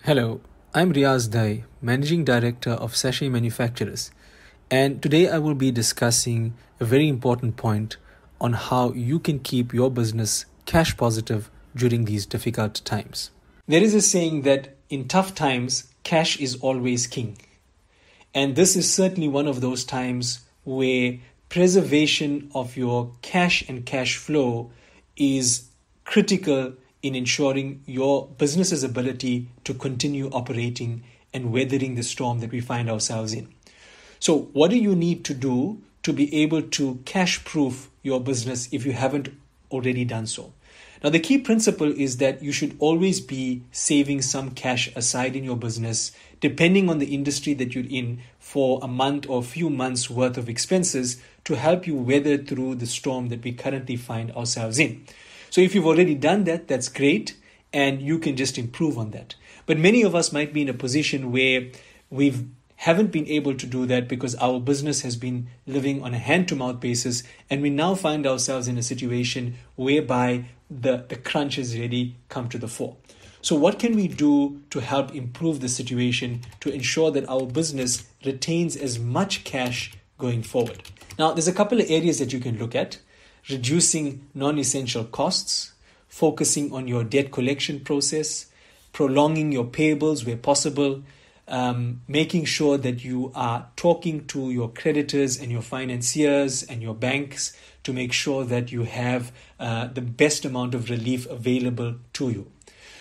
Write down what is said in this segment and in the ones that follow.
Hello, I'm Riaz Dhai, Managing Director of Sachet Manufacturers, and today I will be discussing a very important point on how you can keep your business cash positive during these difficult times. There is a saying that in tough times, cash is always king. And this is certainly one of those times where preservation of your cash and cash flow is critical in ensuring your business's ability to continue operating and weathering the storm that we find ourselves in. So what do you need to do to be able to cash-proof your business if you haven't already done so? Now, the key principle is that you should always be saving some cash aside in your business, depending on the industry that you're in, for a month or a few months worth of expenses to help you weather through the storm that we currently find ourselves in. So if you've already done that, that's great, and you can just improve on that. But many of us might be in a position where we haven't been able to do that because our business has been living on a hand-to-mouth basis, and we now find ourselves in a situation whereby the crunch has really come to the fore. So what can we do to help improve the situation to ensure that our business retains as much cash going forward? Now, there's a couple of areas that you can look at. Reducing non-essential costs, focusing on your debt collection process, prolonging your payables where possible, making sure that you are talking to your creditors and your financiers and your banks to make sure that you have the best amount of relief available to you.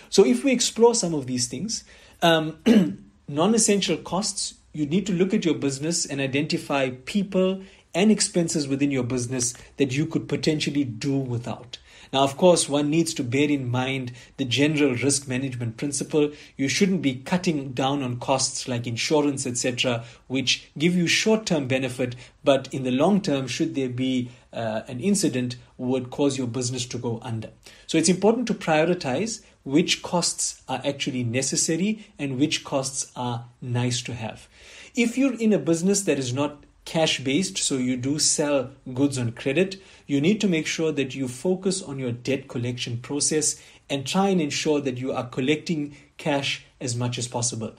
So if we explore some of these things, non-essential costs, you need to look at your business and identify people and expenses within your business that you could potentially do without. Now, of course, one needs to bear in mind the general risk management principle. You shouldn't be cutting down on costs like insurance, etc., which give you short-term benefit, but in the long term, should there be an incident, would cause your business to go under. So it's important to prioritize which costs are actually necessary and which costs are nice to have. If you're in a business that is not cash-based, so you do sell goods on credit, you need to make sure that you focus on your debt collection process and try and ensure that you are collecting cash as much as possible.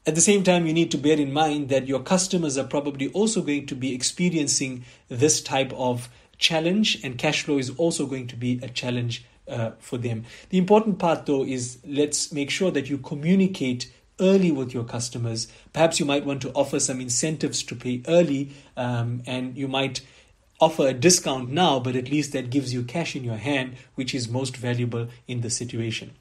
At the same time, you need to bear in mind that your customers are probably also going to be experiencing this type of challenge, and cash flow is also going to be a challenge for them. The important part, though, is let's make sure that you communicate early with your customers. Perhaps you might want to offer some incentives to pay early, and you might offer a discount now, but at least that gives you cash in your hand, which is most valuable in the situation.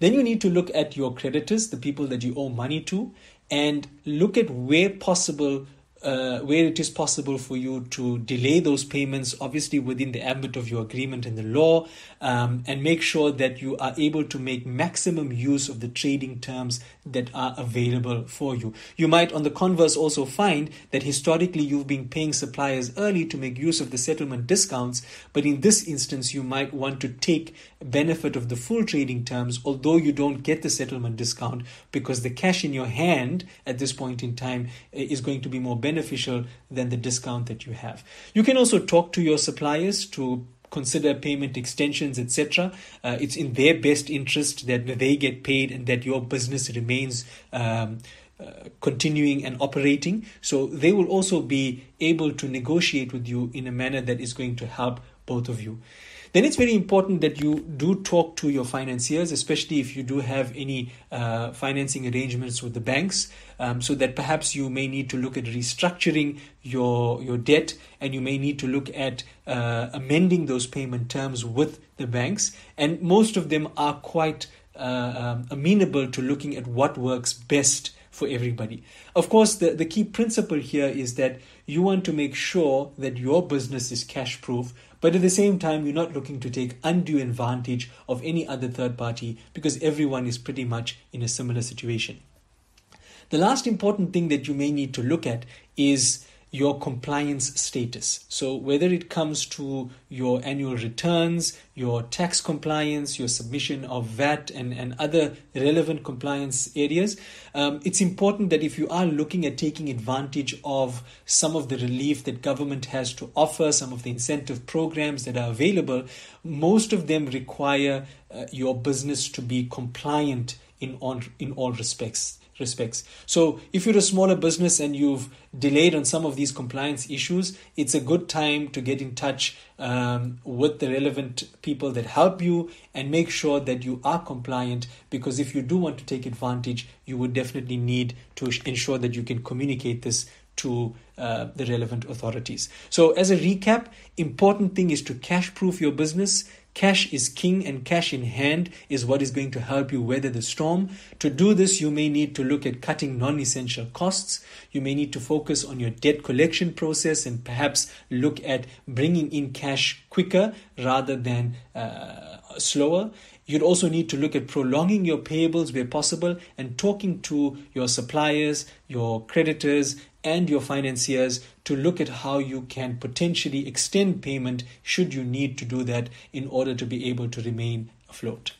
Then you need to look at your creditors, the people that you owe money to, and look at where it is possible for you to delay those payments, obviously within the ambit of your agreement and the law, and make sure that you are able to make maximum use of the trading terms that are available for you. You might, on the converse, also find that historically you've been paying suppliers early to make use of the settlement discounts, but in this instance you might want to take benefit of the full trading terms, although you don't get the settlement discount, because the cash in your hand at this point in time is going to be more beneficial than the discount that you have. You can also talk to your suppliers to consider payment extensions, etc. It's in their best interest that they get paid and that your business remains continuing and operating. So they will also be able to negotiate with you in a manner that is going to help both of you. Then it's very important that you do talk to your financiers, especially if you do have any financing arrangements with the banks, so that perhaps you may need to look at restructuring your debt, and you may need to look at amending those payment terms with the banks. And most of them are quite amenable to looking at what works best for everybody. Of course, the key principle here is that you want to make sure that your business is cash proof, but at the same time, you're not looking to take undue advantage of any other third party, because everyone is pretty much in a similar situation. The last important thing that you may need to look at is your compliance status. So whether it comes to your annual returns, your tax compliance, your submission of VAT and other relevant compliance areas, it's important that if you are looking at taking advantage of some of the relief that government has to offer, some of the incentive programs that are available, most of them require your business to be compliant in all respects. So if you're a smaller business and you've delayed on some of these compliance issues, it's a good time to get in touch with the relevant people that help you and make sure that you are compliant, because if you do want to take advantage, you would definitely need to ensure that you can communicate this to the relevant authorities. So as a recap, important thing is to cash-proof your business. Cash is king, and cash in hand is what is going to help you weather the storm. To do this, you may need to look at cutting non-essential costs. You may need to focus on your debt collection process and perhaps look at bringing in cash quicker rather than slower. You'd also need to look at prolonging your payables where possible and talking to your suppliers, your creditors, and your financiers to look at how you can potentially extend payment should you need to do that in order to be able to remain afloat.